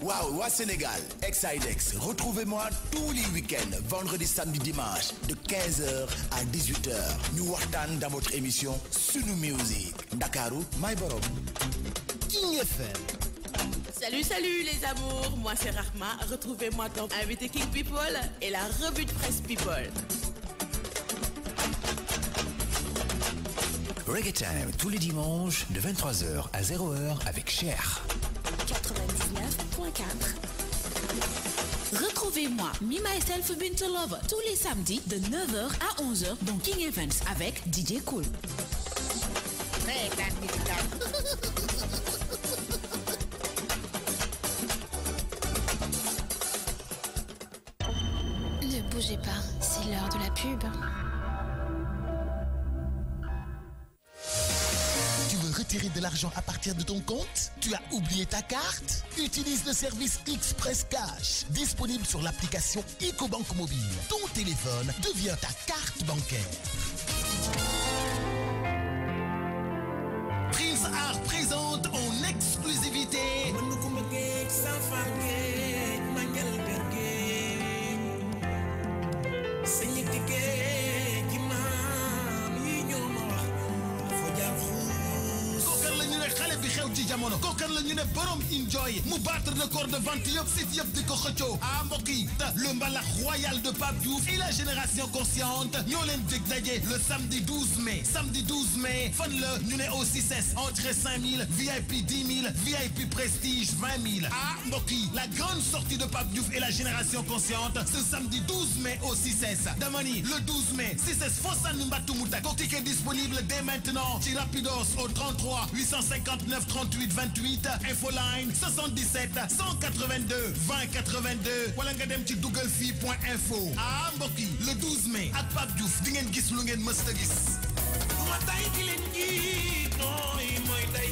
Waouh, wa Sénégal, Exidex, retrouvez-moi tous les week-ends, vendredi, samedi, dimanche, de 15h à 18h. Nous waxtaan dans votre émission Sunu Music. Dakarou, My Borom. King FM. Salut les amours, moi c'est Rahma. Retrouvez-moi dans Invité King People et la revue de presse People. Reggae Time, tous les dimanches, de 23h à 0h avec Cher. 99.4. Retrouvez-moi, Me Myself Bintou Lover, tous les samedis de 9h à 11h dans King Events avec DJ Cool. Ne bougez pas, c'est l'heure de la pub. Tu veux retirer de l'argent à partir de ton compte? Tu as oublié ta carte? Utilise le service Express Cash, disponible sur l'application EcoBank Mobile. Ton téléphone devient ta carte bancaire. Prince Art présente en exclusivité Kokan la ñu ne borom enjoy mu battre record de vente yop site yop di ko xëccoo ah mbokk yi le mbalax royal de Pape Diouf et la génération consciente ñoo leen dig daje le samedi 12 mai fan la ñu ne au 6S entrée 5000 VIP 10 000 VIP prestige 20 000 ah mbokk yi la grande sortie de Pape Diouf et la génération consciente ce samedi 12 mai au 6S damani le 12 mai 6S Fossane Mbatou Moutak ticket disponible dès maintenant ci Rapidos au 33 859 38 28 infoline 77 182 20 82 wala nga dem ci dougalfi.info ah mbokk yi le 12 mai ak Pape Diouf di ngeen gis lu ngeen mës a gis ma tay di leen gi nooy mooy day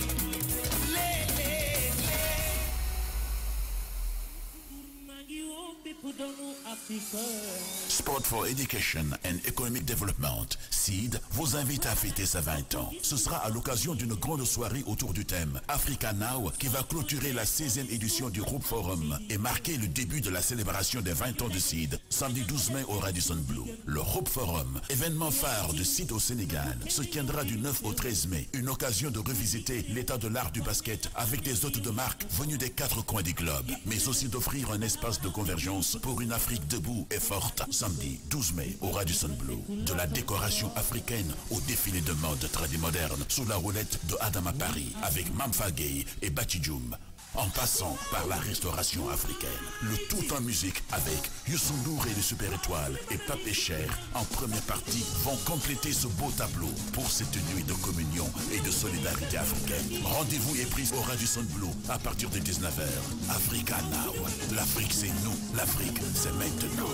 Sport for Education and Economic Development, SEED, vous invite à fêter ses 20 ans. Ce sera à l'occasion d'une grande soirée autour du thème Africa Now qui va clôturer la 16e édition du Hope Forum et marquer le début de la célébration des 20 ans de SEED, samedi 12 mai au Radisson Blu. Le Hope Forum, événement phare de SEED au Sénégal, se tiendra du 9 au 13 mai, une occasion de revisiter l'état de l'art du basket avec des hôtes de marque venus des 4 coins du globe, mais aussi d'offrir un espace de convergence pour une Afrique debout et forte. Samedi 12 mai au Radisson Blu. De la décoration africaine au défilé de mode moderne sous la roulette de Adama Paris avec Mamfa Gay et Batidjoum. En passant par la restauration africaine. Le tout en musique avec Youssou N'Dour et les Super Étoiles et Pape Cher en première partie vont compléter ce beau tableau pour cette nuit de communion et de solidarité africaine. Rendez-vous est pris au Radisson Blu à partir de 19h. Africa Now. L'Afrique c'est nous. L'Afrique c'est maintenant.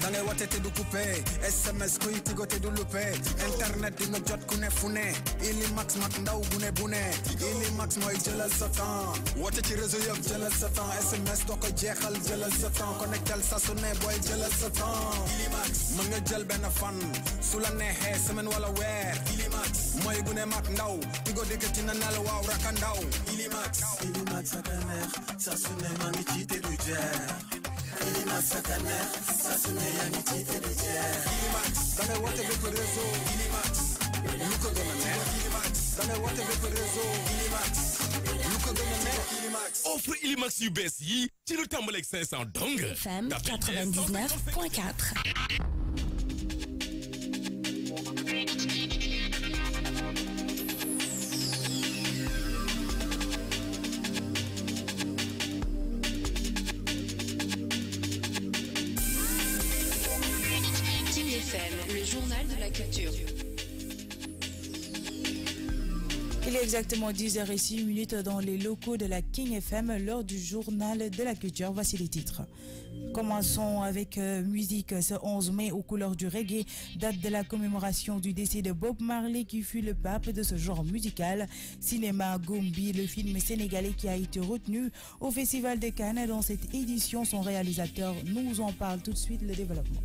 Dangay wote te du coupé SMS kuy tigo te du loupé internet di nga jot ku ne fu ne Ilimax mak ndaw bu ne bu ne Ilimax mooy jëlal sa temps wote ci réseau yëpp jëlal sa temps SMS doo ko jeexal jëlal sa temps connectel sa su ne booy jëlal sa temps Ilimax mën nga jël benn fan su la neexee semaine wala weer Ilimax mooy bu ne mak ndaw tigo dikkati na nal waaw raka ndaw Ilimax sa ka neex sa su ne maa ngi ci te du jeex Ilimax sa ka neex sa su ne yaa ngi ci te du jeex Ilimax dangay wote bépp réseau Ilimax lu ko gën a neex Ilimax dangay wote bépp réseau Ilimax lu ko gën a neex Ilimax offre Ilimax yu bees yi ci lu tàmbaleeg 500 dong FM 99.4. Le journal de la culture. Il est exactement 10h06 dans les locaux de la King FM, l'heure du journal de la culture. Voici les titres. Commençons avec musique. Ce 11 mai, aux couleurs du reggae, date de la commémoration du décès de Bob Marley qui fut le pape de ce genre musical. Cinéma Gombi, le film sénégalais qui a été retenu au Festival de Cannes dans cette édition. Son réalisateur nous en parle tout de suite, le développement.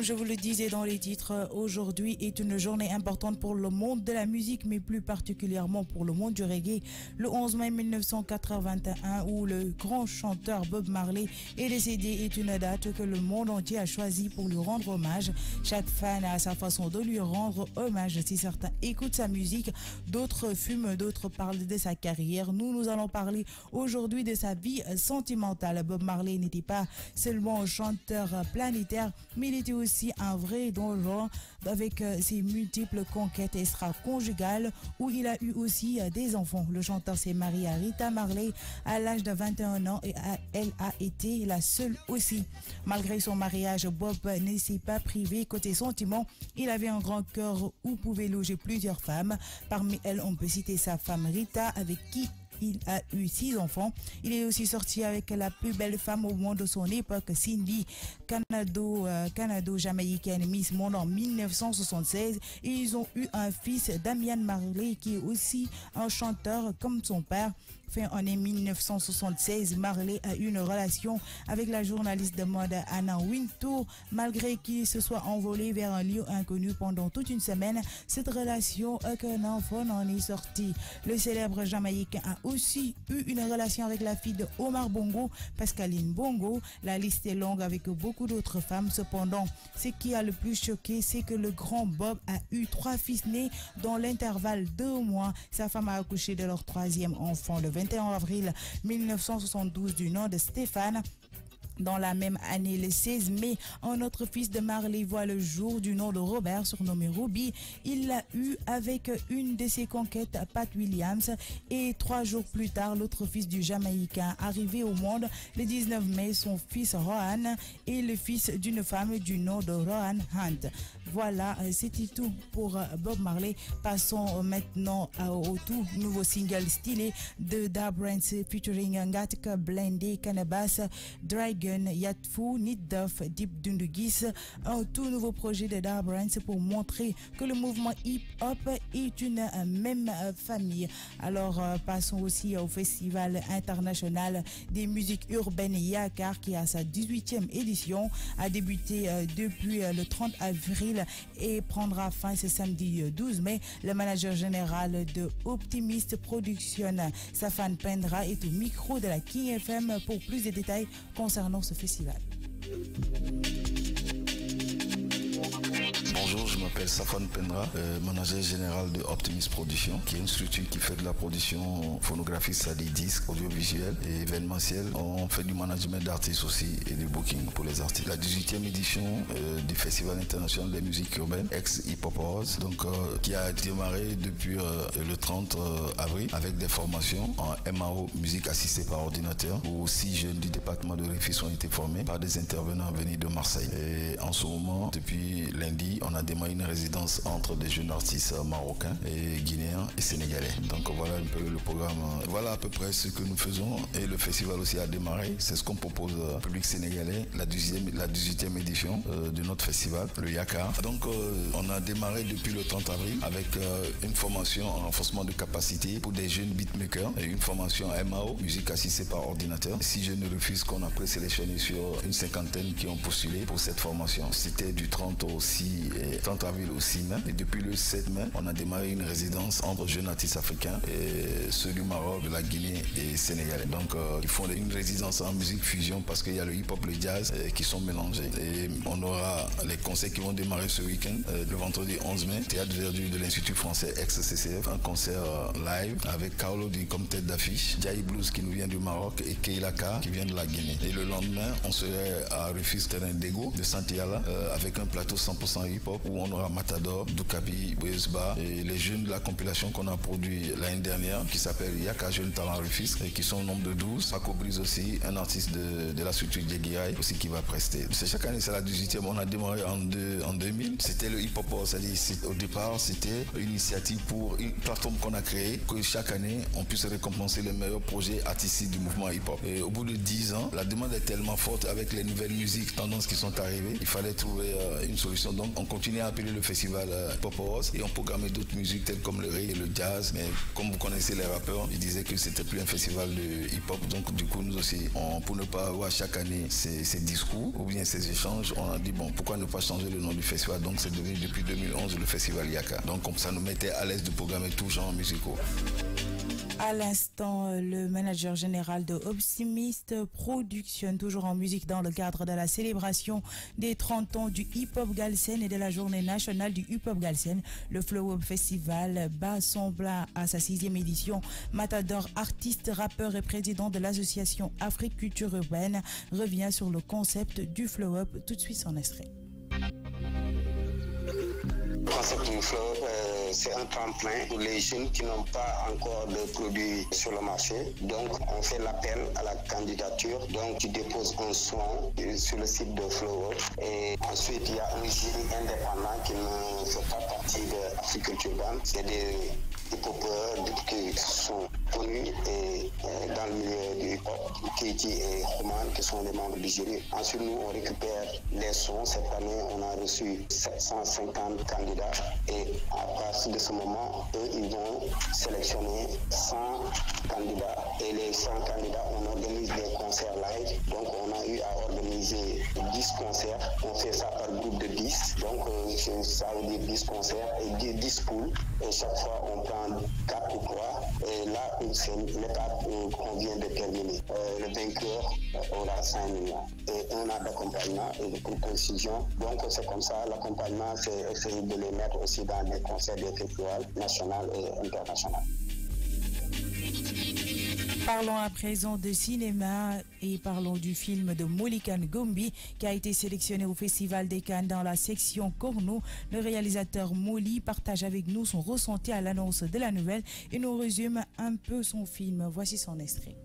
je vous le disais dans les titres, aujourd'hui est une journée importante pour le monde de la musique, mais plus particulièrement pour le monde du reggae. Le 11 mai 1981, où le grand chanteur Bob Marley est décédé, est une date que le monde entier a choisie pour lui rendre hommage. Chaque fan a sa façon de lui rendre hommage. Si certains écoutent sa musique, d'autres fument, d'autres parlent de sa carrière. Nous allons parler aujourd'hui de sa vie sentimentale. Bob Marley n'était pas seulement un chanteur planétaire, mais il était aussi un vrai donjon avec ses multiples conquêtes extra-conjugales où il a eu aussi des enfants. Le chanteur s'est marié à Rita Marley à l'âge de 21 ans et elle a été la seule aussi. Malgré son mariage, Bob ne s'est pas privé côté sentiments. Il avait un grand cœur où pouvait loger plusieurs femmes. Parmi elles, on peut citer sa femme Rita, avec qui il a eu 6 enfants. Il est aussi sorti avec la plus belle femme au monde de son époque, Cindy, canado-jamaïcaine Miss Monde en 1976. Et ils ont eu un fils, Damian Marley, qui est aussi un chanteur comme son père. Fin année 1976, Marley a eu une relation avec la journaliste de mode Anna Wintour. Malgré qu'il se soit envolé vers un lieu inconnu pendant toute une semaine, cette relation, aucun enfant n'en est sorti. Le célèbre Jamaïcain a aussi eu une relation avec la fille de Omar Bongo, Pascaline Bongo. La liste est longue avec beaucoup d'autres femmes. Cependant, ce qui a le plus choqué, c'est que le grand Bob a eu 3 fils nés dans l'intervalle de 2 mois. Sa femme a accouché de leur 3e enfant le 21 avril 1972 du nom de Stéphane. Dans la même année, le 16 mai, un autre fils de Marley voit le jour du nom de Robert, surnommé Ruby. Il l'a eu avec une de ses conquêtes, Pat Williams. Et 3 jours plus tard, l'autre fils du Jamaïcain arrivé au monde le 19 mai, son fils Rohan est le fils d'une femme du nom de Rohan Hunt. Voilà, c'était tout pour Bob Marley. Passons maintenant au tout nouveau single stylé de Da Brents featuring Ngatka, Blendé, Cannabis, Dragon, Yatfu, Nidduff, Deep Dundugis. Un tout nouveau projet de Da Brents pour montrer que le mouvement hip-hop est une même famille. Alors, passons aussi au Festival international des musiques urbaines Yakar qui a sa 18e édition, a débuté depuis le 30 avril et prendra fin ce samedi 12 mai. Le manager général de Optimist Production, Safan Pendra, est au micro de la King FM pour plus de détails concernant ce festival. Bonjour, je m'appelle Safan Pendra, manager général de Optimist Production, qui est une structure qui fait de la production phonographique, c'est-à-dire disques, audiovisuels et événementiels. On fait du management d'artistes aussi et du booking pour les artistes. La 18e édition du Festival international des musiques urbaines, ex-Hip Hop Awards, donc qui a démarré depuis le 30 avril avec des formations en MAO, musique assistée par ordinateur, où 6 jeunes du département de Rufisque ont été formés par des intervenants venus de Marseille. Et en ce moment, depuis lundi, on a démarré une résidence entre des jeunes artistes marocains et guinéens et sénégalais. Donc voilà un peu le programme. Voilà à peu près ce que nous faisons et le festival aussi a démarré. C'est ce qu'on propose au public sénégalais, la 18e édition de notre festival, le Yakar. Donc on a démarré depuis le 30 avril avec une formation en renforcement de capacité pour des jeunes beatmakers et une formation MAO, musique assistée par ordinateur. 6 jeunes refusent qu'on a présélectionné sur une 50aine qui ont postulé pour cette formation. C'était du 30 au 30 avril au 6 mai. Et depuis le 7 mai, on a démarré une résidence entre jeunes artistes africains et ceux du Maroc, de la Guinée et sénégalais. Donc ils font une résidence en musique fusion parce qu'il y a le hip-hop, le jazz qui sont mélangés. Et on aura les concerts qui vont démarrer ce week-end, le vendredi 11 mai, Théâtre Verdure de l'Institut français ex-CCF, un concert live avec Carlo Di comme tête d'affiche, Jai Blues qui nous vient du Maroc et Keila Ka qui vient de la Guinée. Et le lendemain, on serait à Rufisque Terrain d'Ego de Santiala avec un plateau 100% hip-hop où on aura Matador, Dukabi, Boyesba et les jeunes de la compilation qu'on a produit l'année dernière qui s'appelle Yaka Jeunes Talents Rufisque et qui sont au nombre de 12. Paco Brise aussi, un artiste de la structure Djegirai aussi qui va prester. Chaque année c'est la 18e, on a démarré en 2000. C'était le hip-hop, c'est-à-dire au départ c'était une initiative pour une plateforme qu'on a créée que chaque année on puisse récompenser les meilleurs projets artistiques du mouvement hip-hop. Et au bout de 10 ans, la demande est tellement forte avec les nouvelles musiques, tendances qui sont arrivées, il fallait trouver une solution. Donc on continue continué à appeler le festival Pop Awards et on programmait d'autres musiques telles comme le reggae et le jazz. Mais comme vous connaissez les rappeurs, ils disaient que c'était plus un festival de hip-hop. Donc du coup, nous aussi, pour ne pas avoir chaque année ces discours ou bien ces échanges, on a dit bon, pourquoi ne pas changer le nom du festival? Donc c'est devenu depuis 2011 le festival Yaka. Donc comme ça nous mettait à l'aise de programmer tous genres musicaux. À l'instant, le manager général de Optimist Production, toujours en musique dans le cadre de la célébration des 30 ans du hip-hop Galsen et de la journée nationale du hip-hop Galsen. Le Flow Up Festival bat son plein à sa 6e édition. Matador, artiste, rappeur et président de l'association Afrique Culture Urbaine, revient sur le concept du Flow Up. Tout de suite son extrait. Le concept du Flow Up, c'est un tremplin pour les jeunes qui n'ont pas encore de produits sur le marché. Donc, on fait l'appel à la candidature. Donc, tu déposes un son sur le site de Flow Up. Et ensuite, il y a un jury indépendant qui ne fait pas partie de l'Afrique Culture Urbaine. C'est des hip-hopeurs qui sont connus et dans le milieu du hip-hop, Keiti et Roman, qui sont les membres du jury. Ensuite, nous, on récupère les sons. Cette année, on a reçu 750 candidats et à partir de ce moment, eux, ils vont sélectionner 100 candidats et les 100 candidats, on organise des concerts live. Donc, on a eu à organiser 10 concerts. On fait ça par groupe de 10. Donc, ça veut dire 10 concerts et 10 poules. Et chaque fois, on prend 4 ou 3. Et là, c'est l'étape qu'on vient de terminer. Le vainqueur aura 5 millions et 1 an d'accompagnement et pour précision. Donc, c'est comme ça. L'accompagnement, c'est essayer de les mettre aussi dans des concerts des festivals nationaux et internationaux. Parlons à présent de cinéma et parlons du film de Molikan Gombi qui a été sélectionné au Festival des Cannes dans la section Corno. Le réalisateur Moli partage avec nous son ressenti à l'annonce de la nouvelle et nous résume un peu son film. Voici son extrait.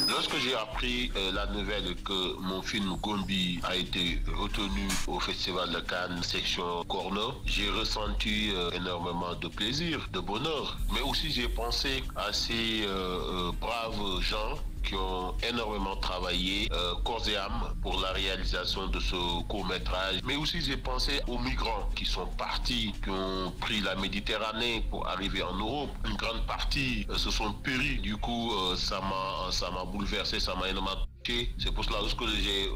Lorsque j'ai appris la nouvelle que mon film Gombi a été retenu au Festival de Cannes, section Corno, j'ai ressenti énormément de plaisir, de bonheur. Mais aussi j'ai pensé à ces braves gens qui ont énormément travaillé corps et âme pour la réalisation de ce court-métrage. Mais aussi j'ai pensé aux migrants qui sont partis, qui ont pris la Méditerranée pour arriver en Europe. Une grande partie se sont péris. Du coup, ça m'a bouleversé, ça m'a énormément touché. C'est pour cela que j'ai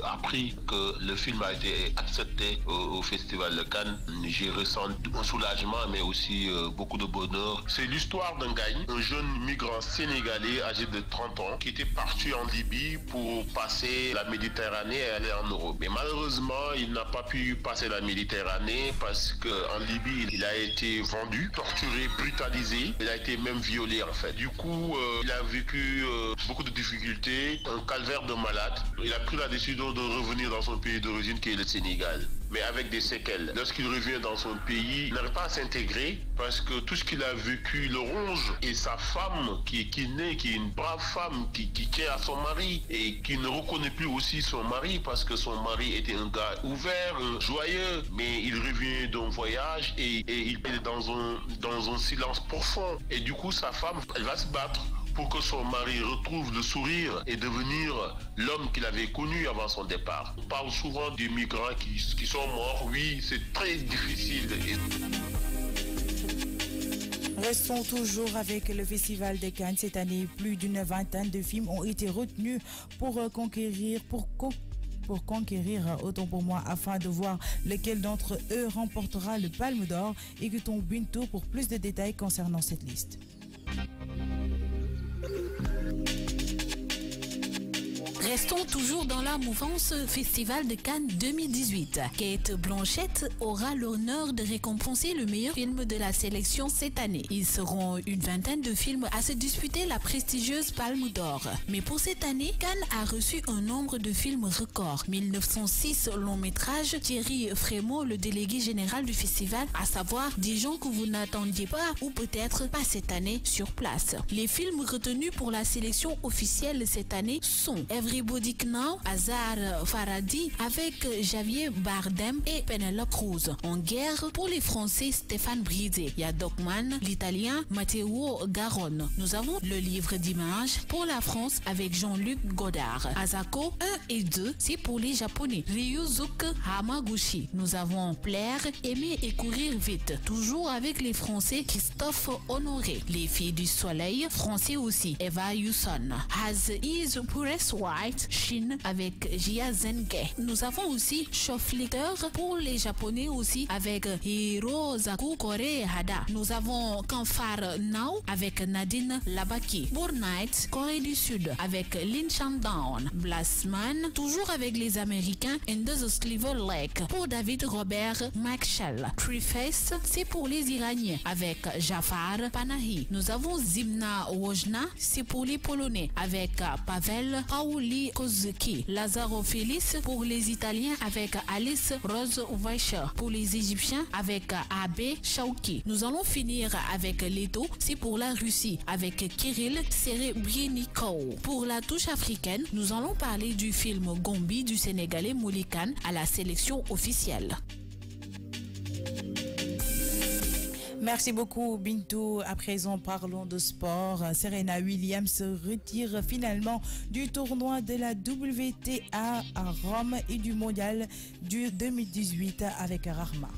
appris que le film a été accepté au Festival de Cannes. J'ai ressenti un soulagement, mais aussi beaucoup de bonheur. C'est l'histoire d'un gagne, un jeune migrant sénégalais âgé de 30 ans qui était parti en Libye pour passer la Méditerranée et aller en Europe. Mais malheureusement, il n'a pas pu passer la Méditerranée parce qu'en Libye, il a été vendu, torturé, brutalisé. Il a été même violé en fait. Du coup, il a vécu beaucoup de difficultés, un calvaire de malade. Il a pris la décision de revenir dans son pays d'origine qui est le Sénégal, mais avec des séquelles. Lorsqu'il revient dans son pays, il n'arrive pas à s'intégrer parce que tout ce qu'il a vécu le ronge. Et sa femme, qui est une brave femme, qui tient à son mari et qui ne reconnaît plus aussi son mari parce que son mari était un gars ouvert, joyeux, mais il revient d'un voyage et il est dans un silence profond. Et du coup, sa femme, elle va se battre pour que son mari retrouve le sourire et devenir l'homme qu'il avait connu avant son départ. On parle souvent des migrants qui sont morts. Oui, c'est très difficile. Restons toujours avec le Festival de Cannes. Cette année, plus d'une vingtaine de films ont été retenus pour conquérir, autant pour moi, afin de voir lequel d'entre eux remportera le Palme d'Or. Écoutons Bintou pour plus de détails concernant cette liste. Restons toujours dans la mouvance Festival de Cannes 2018. Kate Blanchett aura l'honneur de récompenser le meilleur film de la sélection cette année. Ils seront une vingtaine de films à se disputer la prestigieuse Palme d'Or. Mais pour cette année, Cannes a reçu un nombre de films record. 1906 longs métrages. Thierry Frémaux, le délégué général du festival, à savoir des gens que vous n'attendiez pas ou peut-être pas cette année sur place. Les films retenus pour la sélection officielle cette année sont Everybody Nobody Now, Azar Faradi avec Javier Bardem et Penelope Cruz. En guerre pour les Français, Stéphane Brisé. Il y a Docman, l'Italien Matteo Garonne. Nous avons le livre d'images pour la France avec Jean-Luc Godard. Asako 1 et 2, c'est pour les Japonais. Ryuzuki Hamaguchi. Nous avons Plaire, Aimer et courir vite. Toujours avec les Français, Christophe Honoré. Les filles du soleil, français aussi. Eva Yuson. As is Press White, Chine avec Jia Zenge. Nous avons aussi Chauffliter pour les Japonais aussi avec Hirozaku Kore Hada. Nous avons Kanfar Now avec Nadine Labaki. Bournight, Corée du Sud avec Lin Shandown. Blasman, toujours avec les Américains, Under the Sliver Lake pour David Robert McShell. Treeface, c'est pour les Iraniens avec Jafar Panahi. Nous avons Zimna Wojna, c'est pour les Polonais avec Pavel Pauli Kozuki. Lazaro Félix pour les Italiens avec Alice Rose Weicher. Pour les Égyptiens avec Abe Shauki. Nous allons finir avec Leto, c'est pour la Russie avec Kirill Serebrennikov. Pour la touche africaine, nous allons parler du film Gombi du Sénégalais Moulikan à la sélection officielle. Merci beaucoup Bintou. À présent, parlons de sport. Serena Williams se retire finalement du tournoi de la WTA à Rome et du mondial du 2018 avec Rahma.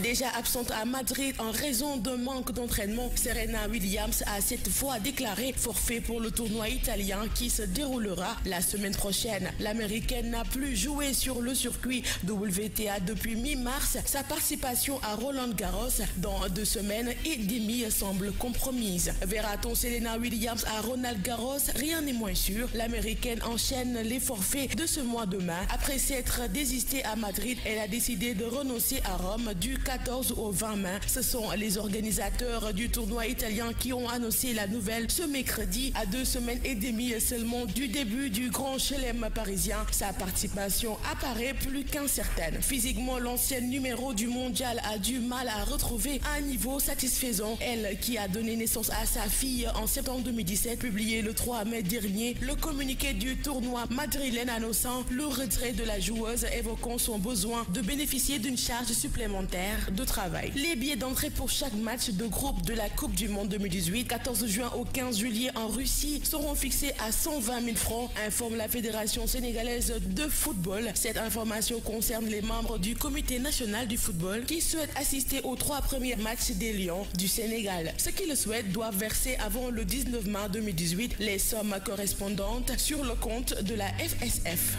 Déjà absente à Madrid en raison d'un manque d'entraînement, Serena Williams a cette fois déclaré forfait pour le tournoi italien qui se déroulera la semaine prochaine. L'Américaine n'a plus joué sur le circuit WTA depuis mi-mars. Sa participation à Roland Garros dans 2 semaines et demie semble compromise. Verra-t-on Serena Williams à Roland Garros? Rien n'est moins sûr. L'Américaine enchaîne les forfaits de ce mois de mai. Après s'être désistée à Madrid, elle a décidé de renoncer à Rome du 14 au 20 mai. Ce sont les organisateurs du tournoi italien qui ont annoncé la nouvelle ce mercredi à 2 semaines et demie seulement du début du Grand Chelem parisien. Sa participation apparaît plus qu'incertaine. Physiquement, l'ancienne numéro du mondial a du mal à retrouver un niveau satisfaisant. Elle, qui a donné naissance à sa fille en septembre 2017, publié le 3 mai dernier le communiqué du tournoi madrilène annonçant le retrait de la joueuse, évoquant son besoin de bénéficier d'une charge supplémentaire de travail. Les billets d'entrée pour chaque match de groupe de la Coupe du Monde 2018, 14 juin au 15 juillet en Russie, seront fixés à 120 000 francs, informe la Fédération sénégalaise de football. Cette information concerne les membres du Comité national du football qui souhaitent assister aux 3 premiers matchs des Lions du Sénégal. Ceux qui le souhaitent doivent verser avant le 19 mars 2018 les sommes correspondantes sur le compte de la FSF.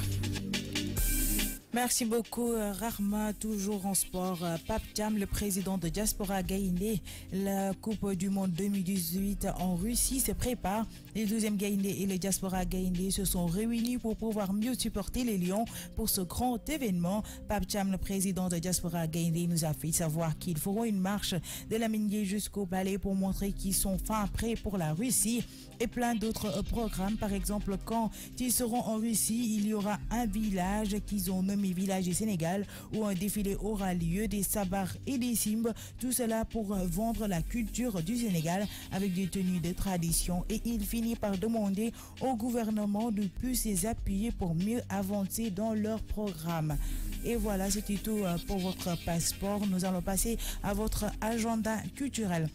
Merci beaucoup Rahma. Toujours en sport, Pape Thiam, le président de Diaspora Gaïndé, la Coupe du Monde 2018 en Russie se prépare. Les 12e Gaïndé et le Diaspora Gaïndé se sont réunis pour pouvoir mieux supporter les Lions pour ce grand événement. Pape Thiam, le président de Diaspora Gaïndé, nous a fait savoir qu'ils feront une marche de la Mingué jusqu'au palais pour montrer qu'ils sont fin prêts pour la Russie et plein d'autres programmes. Par exemple, quand ils seront en Russie, il y aura un village qu'ils ont nommé Village du Sénégal où un défilé aura lieu, des sabars et des cimbes, tout cela pour vendre la culture du Sénégal avec des tenues de tradition. Et il finit par demander au gouvernement de plus les appuyer pour mieux avancer dans leur programme. Et voilà, c'était tout pour votre passeport. Nous allons passer à votre agenda culturel.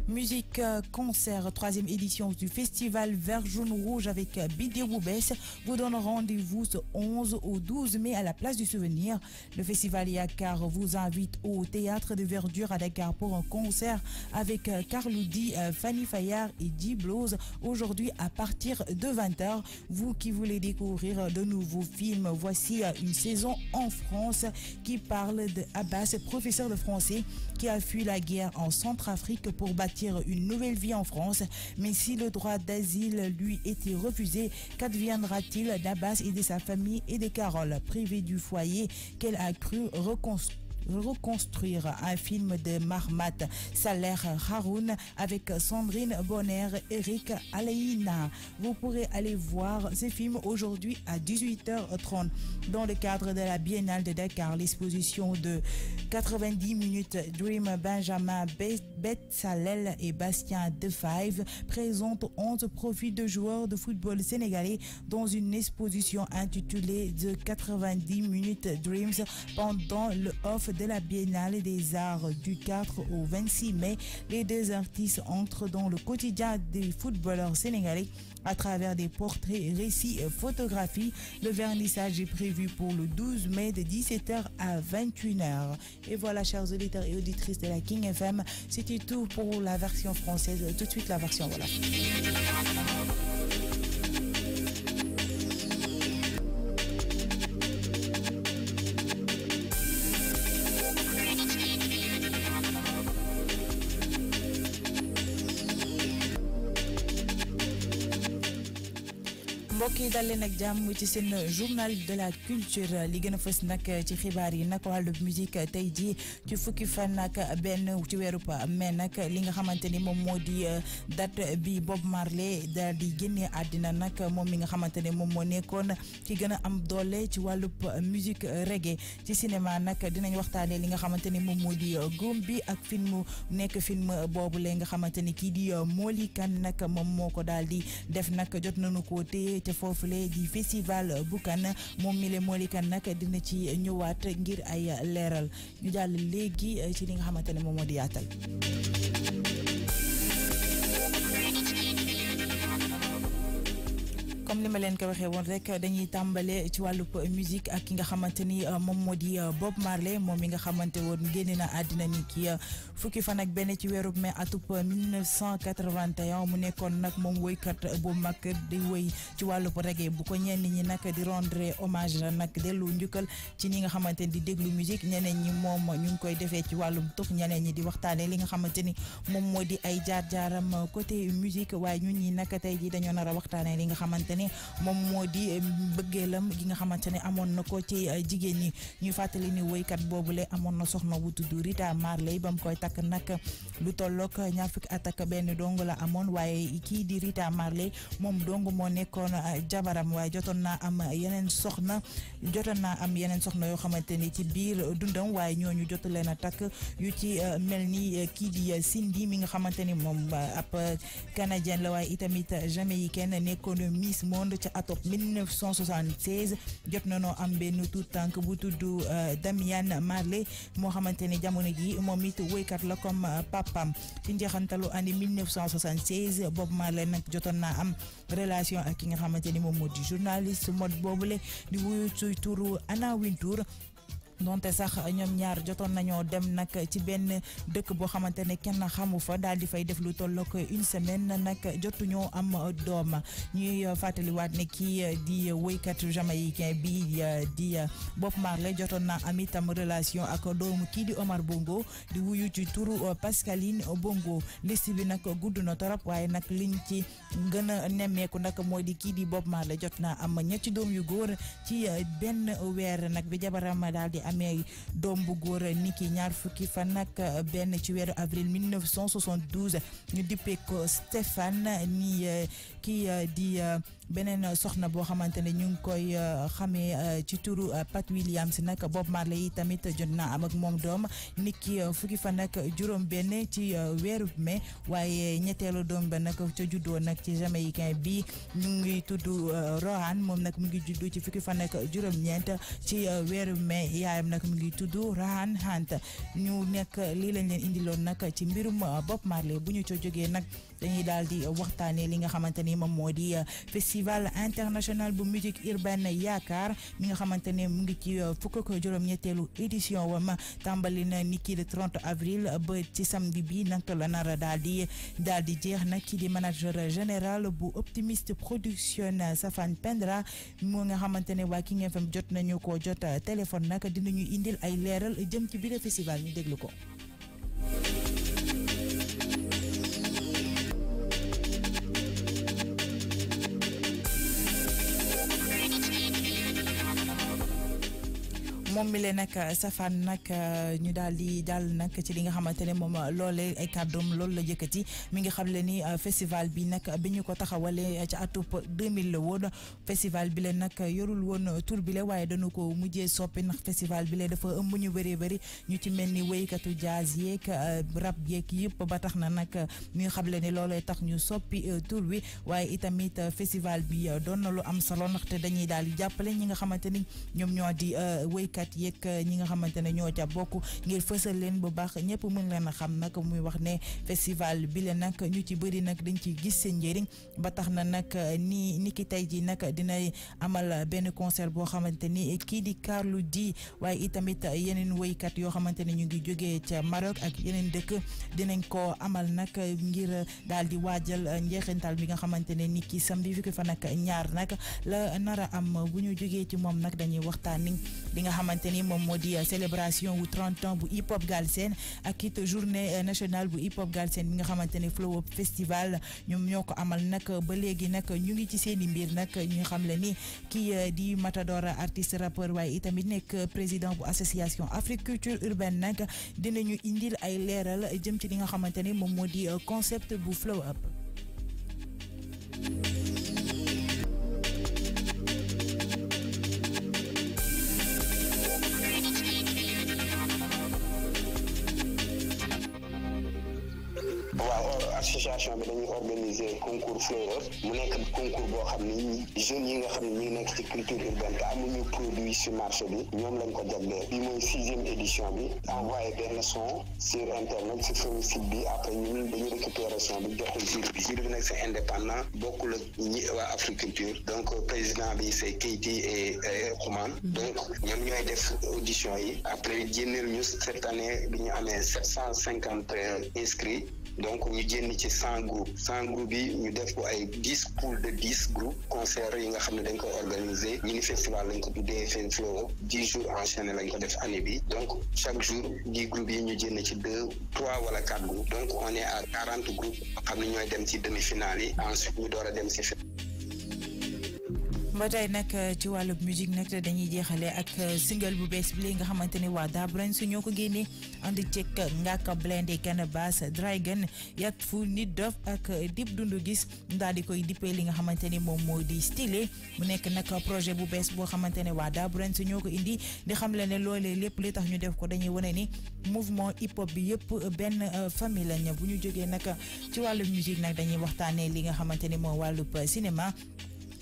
Musique concert, 3e édition du festival Vert Jaune Rouge avec Bidé Roubès vous donne rendez-vous ce 11 au 12 mai à la place du Souvenir. Le festival Yakar vous invite au théâtre de Verdure à Dakar pour un concert avec Carloudi, Fanny Fayard et Diblos aujourd'hui à partir de 20h. Vous qui voulez découvrir de nouveaux films, voici une saison en France qui parle de Abbas, professeur de français qui a fui la guerre en Centrafrique pour bâtir une nouvelle vie en France. Mais si le droit d'asile lui était refusé, qu'adviendra-t-il d'Abbas et de sa famille et de Carole, privée du foyer qu'elle a cru reconstruire un film de Mahmat Saleh Haroun avec Sandrine Bonner, Eric Alaina. Vous pourrez aller voir ce film aujourd'hui à 18h30 dans le cadre de la Biennale de Dakar. L'exposition de 90 minutes Dream Benjamin Betsalel et Bastien Defive présente 11 profils de joueurs de football sénégalais dans une exposition intitulée The 90 minutes Dreams pendant le off de la Biennale des Arts du 4 au 26 mai. Les deux artistes entrent dans le quotidien des footballeurs sénégalais à travers des portraits, récits et photographies. Le vernissage est prévu pour le 12 mai de 17h à 21h. Et voilà, chers auditeurs et auditrices de la King FM, c'était tout pour la version française. Tout de suite, la version voilà. mbokk yi dal leen ak jàmm ci seen journal de la culture li gën a fës nag ci xibaar yi nag wàllu musique tey jii ci fukki fan ak benn ci weeru mai nag li nga xamante ni moom moo di date bi Bob Marley daal di génnee àddina nag moom mi nga xamante ne moom moo nekkoon ci gën a am doole ci wàllub musique reggae ci cinéma nag dinañ waxtaanee li nga xamante ni moom moo di góom bi ak film nekk film boobu la nga xamante ni kii di Molly Kane nag moom moo ko daal di def nag jot nañu ko téye ca foofule di festival bu Cannes moom mi le Molly Kane nag dina ci ñëwaat ngir ay leeral ñu jàll léegi ci li nga xamante ne moom moo di yaatal. comme li ma leen ko waxee woon rek dañuy tàmbale ci wàllub musique ak ki nga xamante ni moom moo di Bob Marley moom mi nga xamante woon génne na àddina ni ki fukki fan ak benn ci weeru mai atub 1981 mu nekkoon nag moom woykat bu mag di woy ci wàllub reggae bu ko ñenn ñi nag di rendre hommage nag dellu njukkal ci ñi nga xamante ni di déglu musique ñeneen ñi moom ñu ngi koy defee ci wàllum tux ñeneen ñi di waxtaane li nga xamante ni moom moo di ay jaar-jaaram côté musique waaye ñun ñi nag tey ji dañoo nar a waxtaane li nga xamante ni moom moo di bëggeelam gi nga xamante ne amoon na ko ci jigéen ñi ñuy fàttali ni woykat boobule amoon na soxna bu tudd Rita Marley ba mu koy takk nag lu tollook ñaar fukki at ak benn dong la amoon waaye kii di Rita Marley moom dong moo nekkoon jabaram waaye jotoon naa am yeneen soxna yoo xamante ni ci biir dundam waaye ñooñu jot leen a takk yu ci mel ni kii di Cindy mi nga xamante ni moom ab canadien la waaye itamit jamaïcaine nekkoon Miss Monde ci atum 1976 jot na noo am benn tout tànk bu tudd Damian Marley moo xamante ni jamono ji moom it woykat la comme papam ci njeexantalu année 1976 Bob Marley nag jotoon naa am relation ak ki nga xamante ni moom moo di journaliste mode boobule di wuyu ci turu Anna Wintour donte sax ñoom ñaar jotoon nañoo dem nag ci benn dëkk boo xamante ne kenn xamu fa daal di fay def lu tollook une semaine nag jotuñoo am doom ñuy fàttaliwaat ne kii di woykat jamaïcain bi di Bob Marley jotoon naa am itam relation ak doomu kii di Omar Bongo di wuyu ci turu Pascaline Bongo liste bi nag gudd na torop waaye nag liñ ci gën a nemmeeku nag moo di kii di Bob Marley jot naa am ñetti doom yu góor ci benn weer nag bi jabaram daal di amee doom bu góor niki ñaar fukki fan ak benn ci weeru avril 1972 ñu dippee ko Stéphane ni kii di beneen soxna boo xamante ne ñu ngi koy xamee ci turu Pat Williams nag Bob Marley yi tamit jot naa am ak moom doom niki fukki fan ak juróom benn ci weeru mai waaye ñetteelu doom ba nag ca juddoo nag ci jamaïcain bi ñu ngi tudd Rohan moom nag mu ngi juddu ci fukki fan ak juróom-ñeent ci weeru mai yaayam nag mu ngi tudd Rohan Hunt ñu nekk lii lañ leen indiloon nag ci mbirum Bob Marley bu ñu co jógee nag dañuy daal di waxtaanee li nga xamante ni moom moo di festival international bu musique urbaine yaakaar mi nga xamante ne mu ngi ci fukk ak juróom-ñetteelu édition wam tàmbali na ni ki le 30 avril ba ci samedi bi nag la nar daal di jeex nag ki di manager général bu Optimist Production Safan Pendra moo nga xamante ne waa King FM jot nañu ko jot téléphone nag dinañu indil ay leeral jëm ci biir festival ñu déglu ko. moom mi leen nag safaan nag ñu daal di daal nag ci li nga xamante ne moom loolee ay kàddoom loolu la yëkkati mi ngi xam le ni festival bi nag bi ñu ko taxawalee ci atub 2000 la woon festival bi leen nag yorul woon tur bi la waaye dañu ko mujjee soppi ndax festival bi la dafa ëmb ñu bëree bëri ñu ci mel ni wéykatu jazz yeeg rap yeeg yëpp ba tax na nag mi ngi xam le ni loolee tax ñu soppi tur wi waaye itamit festival bi doon na lu am solo ndaxte dañuy daal di jàppale ñi nga xamante ni ñoom ñoo di wéykat yeeg ñi nga xamante ne ñoo ca bokk ngir fësal leen bu baax ñëpp mën leen a xam nag muy wax ne festival bi la nag ñu ci bëri nag dañ ci gis seen njëriñ ba tax na nag ni ki tey ji nag dina amal benn concert boo xamante ni kii di Carlou D waaye itamit yeneen wéykat yoo xamante ne ñu ngi jógee ca Maroc ak yeneen dëkk dinañ ko amal nag ngir daal di waajal njeexintal bi nga xamante ne ni ki samedi fi ko fa nag ñaar nag la nara am bu ñu jógee ci moom nag dañuy waxtaan li nga xamante ni moom moo di célébration wu 30 ans bu hip hop Galsen ak it journée nationale bu hip hop Galsen bi nga xamante ne Flow Up Festival ñoom ñoo ko amal nag ba léegi nag ñu ngi ci seeni mbir nag ñu xam le ni kii di Matador artiste rappeur waaye itamit nekk président bu association Afrique Culture Urbaine nag dinañu indil ay leeral jëm ci li nga xamante ni moom moo di concept bu Flow Up. association bi dañuy organiser concours Flow Up mu nekk concours boo xam ni jeunes yi nga xam ne ñu ngi nekk ci culture urbaine te amuñu produit sur marché bi ñoom lañ ko jagleel bi mooy 6e édition bi envoyé benn son sur internet sur suñu site bi après ñun dañuy récupérer son bi jox ko jury bi nag c'est indépendant bokkul ak ñi waa Africulture donc président bi c'est Keyti et Xuman donc ñoom ñooy def audition yi après génneel ñu cette année bi ñu amee 750 inscrits donc ñu génn ci 100 groupes yi ñu def ko ay 10 poules de 10 groupes concert yi nga xam ne dañ ko organiser mini festival lañ ko tuddee Flow Up 10 jours enchaînés lañ ko def année bi donc chaque jour 10 groupes yi ñu génn ci 2, 3 wala 4 groupes donc on est à 40 groupes xam ne ñooy dem ci demi-finale yi ensuite ñu door a dem ci ba tey nag ci wàllub musique nag dañuy jeexale ak single bu bees bi nga xamante ni waa Da Brains su ñoo ko génnee ànd ceeg Ngaaka Blindé Canabasse Dragon Yat Fu Nit Dof ak Dip Doundou Guiss daal di koy dippee li nga xamante ni moom moo di stylé mu nekk nag projet bu bees boo xamante ne waa Da Brains su ñoo ko indi di xam le ne loolee lépp li tax ñu def ko dañuy wane ni mouvement hip hop bi yëpp benn famille lañ bu ñu jógee nag ci wàllub musique nag dañuy waxtaanee li nga xamante ni moo wàllub cinéma.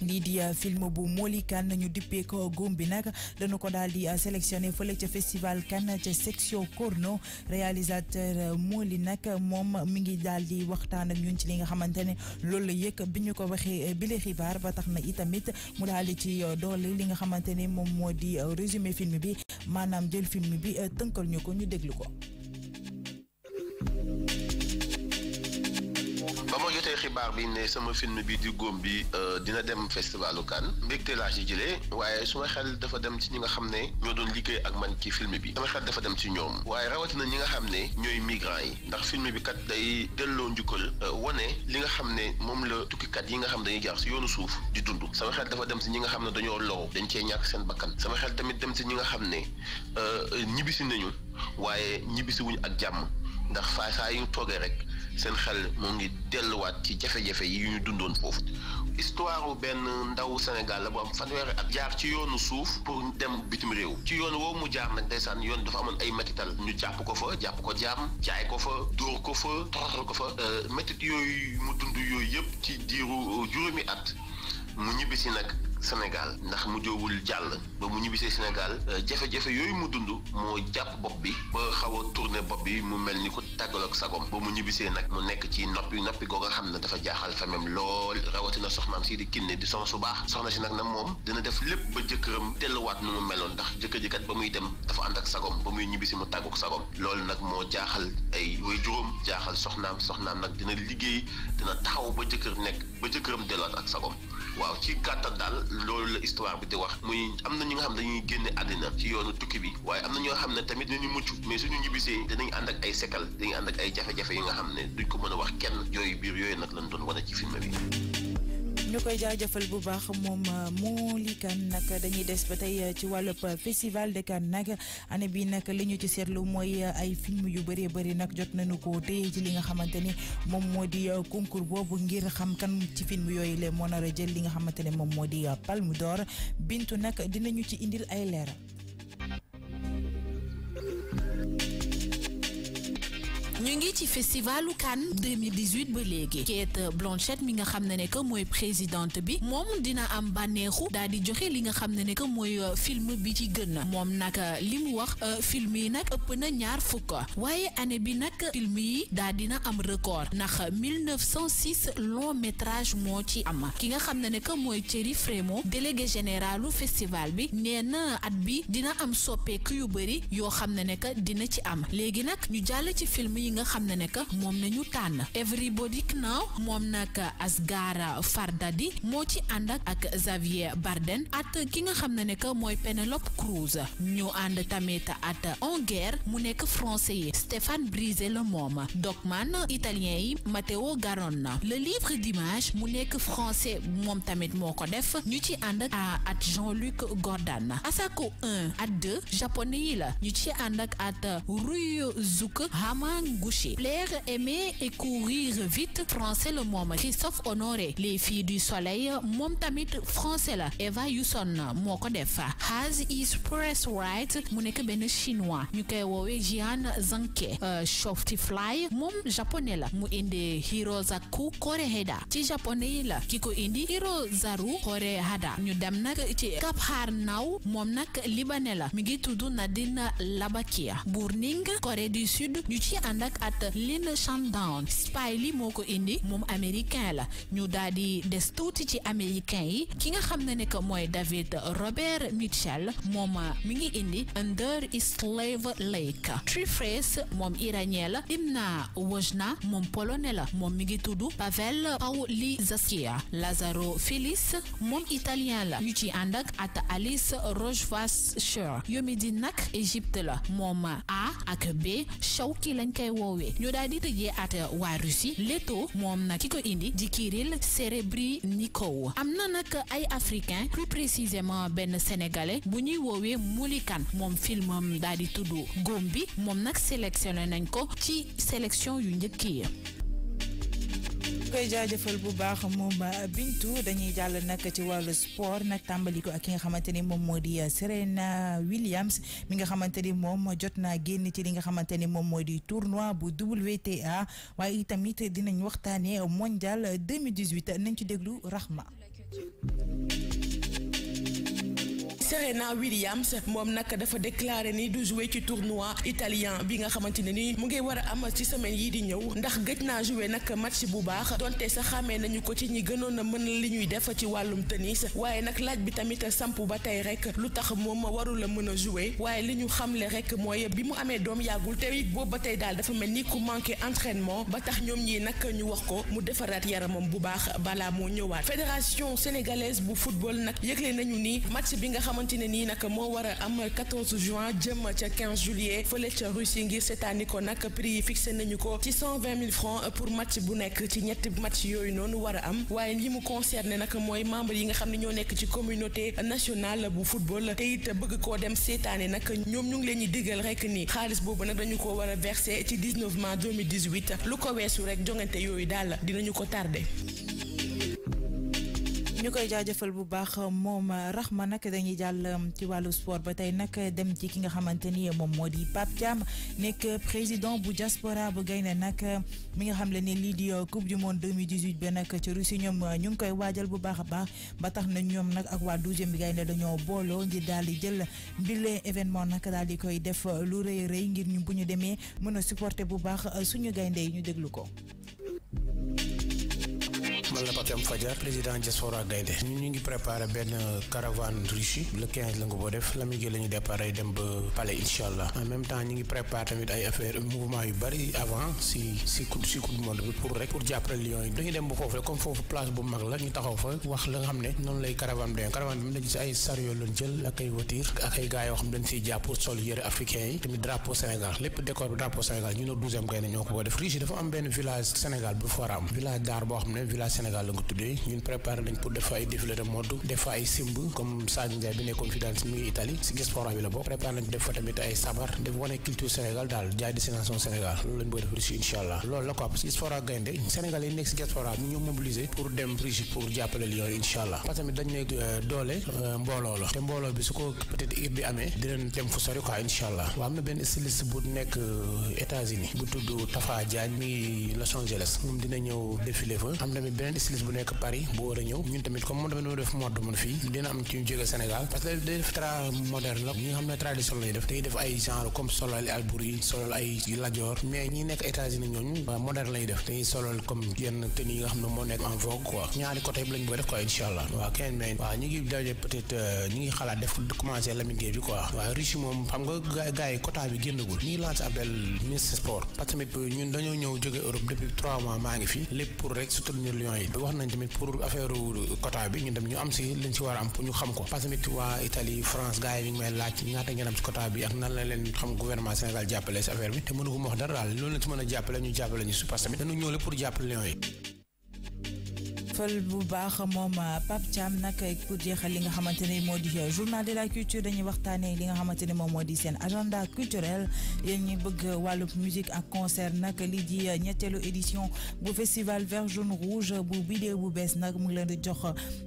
lii di film bu Moli Kane ñu dippee ko góom bi nag dañu ko daal di sélectionné fële ca festival Cannes ca section Corno réalisateur Moli nag moom mi ngi daal di waxtaan ak ñun ci li nga xamante ne loolu la yëg bi ñu ko waxee bile xibaar ba tax na itamit mu daal di ci doole li nga xamante ne moom moo di résumé film bi maanaam jël film bi tënkal ñu ko ñu déglu ko. ba ma jotee xibaar bi ne sama film bi di góom bi dina dem festivalu Cannes mbégte laa ci jëlee waaye suma xel dafa dem ci ñi nga xam ne ñoo doon liggéey ak man ci film bi sama xel dafa dem ci ñoom waaye rawatina ñi nga xam ne ñooy migrants yi ndax film bi kat day delloo njukkal wane li nga xam ne moom la tukkikat yi nga xam dañuy jaar si yoonu suuf di dund sama xel dafa dem ci ñi nga xam ne dañoo loru dañ cee ñàkk seen bakkan sama xel tamit dem ci ñi nga xam ne ñibbisi nañu waaye ñibbisi wuñu ak jàmm ndax saa yu toogee rek seen xel moo ngi delluwaat ci jafe-jafe yi ñu dundoon foofu histoire benn ndaw Sénégal la bu am fanweeri at jaar ci yoonu suuf pour dem bitim réew ci yoon woowu mu jaar nag ndeysaan yoon dafa amoon ay métital ñu jàpp ko jaam jaay ko fa dóor ko fa toroxal ko fa métit yooyu mu dund yooyu yëpp ci diiru juróomi at mu ñibbisi nag Sénégal ndax mu joowul jàll ba mu ñibbisee Sénégal jafe-jafe yooyu mu dund moo jàpp bopp bi ba xaw a tourné bopp bi mu mel ni ko tàggal ak sagom ba mu ñibbisee nag mu nekk ci noppi goo nga xam ne dafa jaaxal famem lool rawatina soxnaam si di kinne di soxna su baax soxna si nag na moom dina def lépp ba jëkkëram delluwaat nu mu meloon ndax jëkkër ji kat ba muy dem dafa ànd ak sagom ba muy ñibbisi mu tàggu ak sagom loolu nag moo jaaxal ay way juróom jaaxal soxnaam nag dina liggéey dina taxaw ba jëkkëram delluwaat ak sagom waaw ci gàttal daal loolu la histoire bi di wax muy am na ñi nga xam dañuy génne àddina ci yoonu tukki bi waaye am na ñoo xam ne tamit dinañu mucc mais suñu ñibbisee dinañ ànd ak ay séquelles dañuy ànd ak ay jafe-jafe yi nga xam ne duñ ko mën a wax kenn yooyu biir yooyu nag lañ doon wane ci film bi. ñu koy jaajëfal bu baax moom Moly Kane nag dañuy des ba tey ci wàllub festival de Cannes nag année bi nag li ñu ci seetlu mooy ay film yu bëree bëri nag jot nañu ko téye ci li nga xamante ni moom moo di concours boobu ngir xam kan ci film yooyu la moo nar a jël li nga xamante ne moom moo di Palme d'Or Bintu nag dinañu ci indil ay leeral. ñu ngi ci festivalu Cannes 2018 ba léegi Kate Blanchett mi nga xam ne que mooy présidente bi moom dina am bànneexu daal di joxe li nga xam ne que mooy film bi ci gën moom nag li mu wax film yi nag ëpp na 20 waaye année bi nag film yi daal dina am record ndax 1906 long métrage moo ci am ki nga xam ne que mooy Thierry Frémaux délégué généralu festival bi nee na at bi dina am soppeeku yu bëri yoo xam ne que dina ci am léegi nag ñu jàll ci film yi nga xam ne que moom nañu tànn Everybody Now moom nag Asghar Fardadi moo ci ànd ak Xavier Bardem at ki nga xam ne que mooy Penelope Cruz ñu ànd tamit at En Guerre mu nekk français yi Stéphane Brisé la moom Dogman italien yi Matteo Garrone Le Livre d'Images mu nekk français moom tamit moo ko def ñu ci ànd at Jean-Luc Godard Asako 1 at 2 japonais yi la ñu ci ànd ak at Ryusuke Hamaguchi Plaire, aimer et courir vite français le moom Christophe Honoré Les Filles du Soleil moom tamit français la Eva Hewson moo ko def Has is Press Right mu nekk benn chinois ñu koy woowee Jian Zanke Shopify moom japonais la mu indi Hirozaku Korehada ci japonais yi la ki ko indi Hirozaru Korehada ñu dem nag ci Capharnaüm moom nag libanais la mi ngi tudd Nadine Labakia Burning Corée du Sud ñu ci ànd ak at Lynn Shandon Spike Lee moo ko indi moom américain la ñu daal di des tuuti ci américain yi ki nga xam ne que mooy David Robert Mitchell moom mi ngi indi Under Slave Lake Triface moom iranien la Imna Wojna moom polonais la moom mi ngi tudd Pavel Pawliszewski Lazaro Félix moom italien la ñu ci ànd ak at Alice Rohrwacher Yomidi nag Égypte la moom A ak B Shawki lañ koy woowee ñu daal di tëjee at waa Russie Leto moom nag ki ko indi di Kirill Serebrennikov am na nag ay africain plus précisément benn sénégalais bu ñuy woowee Moly Kane moom filmam daal di tudd Gombi moom nag sélectionné nañ ko ci sélection yu njëkk yi. koy jaajëfal bu baax moom Bintu dañuy jàll nag ci wàllu sport nag tàmbali ko ak ki nga xamante ni moom moo di Serena Williams mi nga xamante ni moom jot naa génn ci li nga xamante ni moom moo di tournoi bu WTA waaye itamit dinañ waxtaanee mondial 2018 nañ ci déglu Rahma. Serena Williams moom nag dafa déclaré ni du jouer ci tournoi italien bi nga xamante ne ni mu ngi war a am ci semaine yi di ñëw ndax gëj naa jouer nag match bu baax donte sax xamee nañu ko ci ñi gënoon a mën li ñuy def ci wàllum tennis waaye nag laaj bi tamit samp ba tey rek lu tax moom warul a mën a jouer waaye li ñu xamle rek mooy bi mu amee doom yàggul te it boobu ba tey daal dafa mel ni ku manqué entraînement ba tax ñoom ñii nag ñu wax ko mu defaraat yaramam bu baax balaa moo ñëwaat fédération sénégalaise bu football nag yëgle nañu ni match bi nga xamante ne nii nag moo war a am 14 juin jëm ca 15 juillet fële ca Russie ngir seetaani ko nag prix yi fixé nañu ko ci 120 000 francs pour match bu nekk ci ñetti match yooyu noonu war a am waaye li mu concerné nag mooy membre yi nga xam ne ñoo nekk ci communauté nationale bu football te it bëgg koo dem seetaani nag ñoom ñu ngi leen ñi diggal rek ni xaalis boobu nag dañu ko war a verser ci 19 mars 2018 lu ko weesu rek jongante yooyu daal dinañu ko tardé. ñu koy jaajëfal bu baax moom Rahma nag dañuy jàll ci wàllu sport ba tey nag dem ci ki nga xamante ni moom moo di Pape Thiam nekk président bu diaspora bu gaynde nag mi nga xam le ne lii di coupe du monde 2018 ba nag ci Russie ñoom ñu ngi koy waajal bu baax a baax ba tax na ñoom nag ak waa 12e bi gaynde dañoo booloo ngir daal di jël mbile événement nag daal di koy def lu rëy rëy ngir ñu bu ñu demee mën a supporter bu baax suñu gaynde yi ñu déglu ko. man la Pape Thiam Fadia président diaspora gaynde ñu ngi préparé benn caravane Russie le 15 la nga boo def la muy la ñu départ ay dem ba palais incha allah en même temps ñu ngi préparé tamit ay affaire mouvement yu bari avant si coupe du monde bi pour jàppale Lions yi dañuy dem ba foofu rek comme foofu place bu mag la ñu taxaw fa wax la nga xam ne noonu lay caravane bi dañ si ay chariot lañ jël ak ay voiture ak ay gars yoo xam dañ siy jàpp pour sol yëre africain yi tamit drapeau Sénégal lépp décor bi drapeau Sénégal ñu ne 12e gaynde ñoo ko def Russie dafa am benn village Sénégal bu fa am village d'art boo xam ne village Sénégal la nga tuddee ñun préparé nañ pour def ay défilé de mode def ay simb comme Sadio Ndiaye bi nekkoon fi daal si muy Italie si diaspora bi la bokk préparé nañ def fa tamit ay sabar def wane culture Sénégal daal jaay destination Sénégal loolu lañ bëgg def Russie incha allah loolu la quoi parce que diaspora gaynde Sénégal yi nekk si diaspora bi ñoo mobiliser pour dem Russie pour jàppale Lions yi incha allah parce que tamit dañ ne doole mbooloo la te mbooloo bi su ko peut-être ir bi amee dinañ dem fu sori quoi incha allah waaw am na benn styliste bu nekk États-Unis bu tudd Tafa Diagne mi Los Angeles moom dina ñëw défilé fa am tamit beneen styliste bu nekk Paris bu war a ñëw ñun tamit comme moom tamit def mode man fii dina am ci ñu jóge Sénégal parce que day def tra moderne la ñi nga xam ne tradition lay def day def ay genre comme solal Albouri solal ay Ladior mais ñi nekk États-Unis ñooñu moderne lay def dañuy solal comme yenn tenue yi nga xam ne moo nekk en vogue quoi ñaari côté bi lañ bëgg def quoi incha allah waaw kenn mais waaw ñu ngi daje peut-être ñu ngi xalaat def commencer Lamine Gueye bi quoi waaw Russie moom xam nga gars yi quota bi génnagul ñu ngi lancé appel ministre sport parce que tamit ñun dañoo ñëw jóge Europe depuis 3 mois maa ngi fi lépp pour rek soutenir Lions yi wax nañ tamit pour affaire quota bi ñun tamit ñu am si lañ si war a am pour ñu xam ko parce que tamit waa Italie France gars yi ñu ngi may laaj ñaata ngeen am si quota bi ak nan la leen xam gouvernement Sénégal jàppale si affaire bi te mënu ko wax dara daal loolu lañ si mën a jàppale ñu jàppale ñu si parce que tamit dañu ñëw lépp pour jàppale Lions yi fël bu baax moom Pape Thiam nag pour jeexal li nga xamante ne moo di journal de la culture dañuy waxtaanee li nga xamante ne moom moo di seen agenda culturel yéen ñi bëgg wàllu musique ak concert nag lii di ñetteelu édition bu festival vert jaune rouge bu bidéo bu bees nag mu ngi leen di jox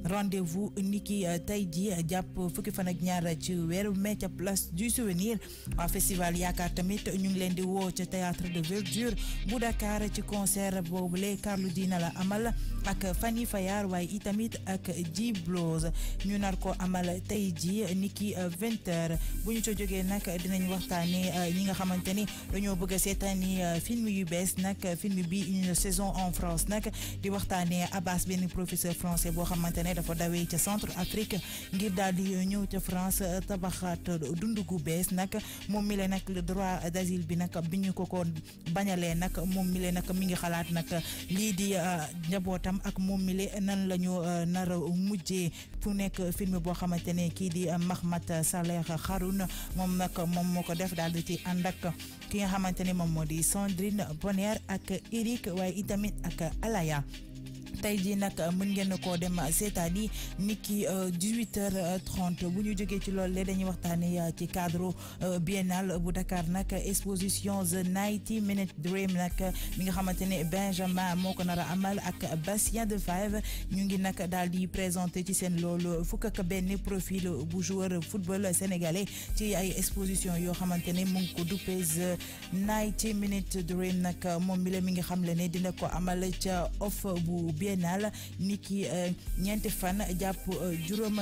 rendez-vous niki tey ji jàpp fukki fan ak ñaar ci weeru mai ca place du souvenir waa festival yaakaar tamit ñu ngi leen di woo ca théâtre de verdure bu Dakar ci concert boobule Carlou D la amal ak Fanny Fayar waaye itamit ak Dibloz ñu nar ko amal tey ji niki 20h bu ñu ca jógee nag dinañ waxtaanee ñi nga xamante ni dañoo bëgg a seetaani film yu bees nag film bi une saison en France nag di waxtaanee Abbas benn professeur français boo xamante ne dafa dawee ca centre Afrique ngir daal di ñëw ca France tabaxaat dundu gu bees nag moom mi le nag le droit d'asile bi nag bi ñu ko bañalee nag moom mi le nag mi ngi xalaat nag lii di njabootam ak moom mi le nan la ñu nar a mujjee fu nekk film boo xamante ne kii di Mahmat Saleh Haroun moom nag moom moo ko def daal di ci ànd ak ki nga xamante ne moom moo di Sandrine Bonner ak Eric waaye itamit ak Alaya tey jii nag mën ngeen koo dem seetaani niki 18h30 bu ñu jógee ci loolu le dañuy waxtaanee ci cadre biennale bu Dakar nag exposition The 90 Minute Dream nag mi nga xamante ne Benjamin moo ko nar a amal ak Bastien de Five ñu ngi nag daal di présenté ci seen loolu fukk ak benn profil bu joueur football sénégalais ci ay exposition yoo xamante ne mu ngi ko duppee The 90 Minute Dream nag moom mi la mi ngi xamle ne dina ko amal ca off bu biennale niki ñeenti fan jàpp juróom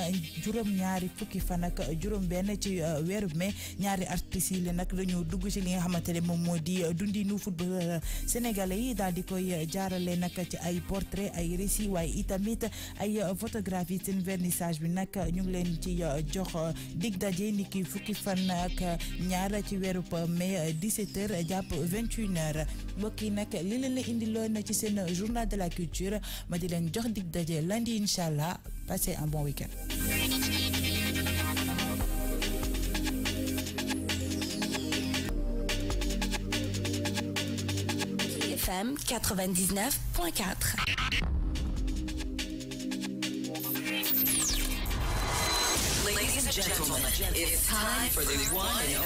ñaari fukki fan ak juróom benn ci weeru mai ñaari artistes yi nag dañoo dugg ci li nga xamante ne moom moo di dundinu football sénégalais yi daal di koy jaarale nag ci ay portrait ay récit waaye itamit ay photographie seen vernissage bi nag ñu ngi leen ci jox dig daje niki fukki fan ak ñaar ci weeru mai 17h jàpp 21h mbokk yi nag li leen la indi loon ci seen journal de la culture ma di leen jox dig daje lundi inchallah passez un bon week-end. FM 99.4. Ladies and gentlemen, it's time for the one and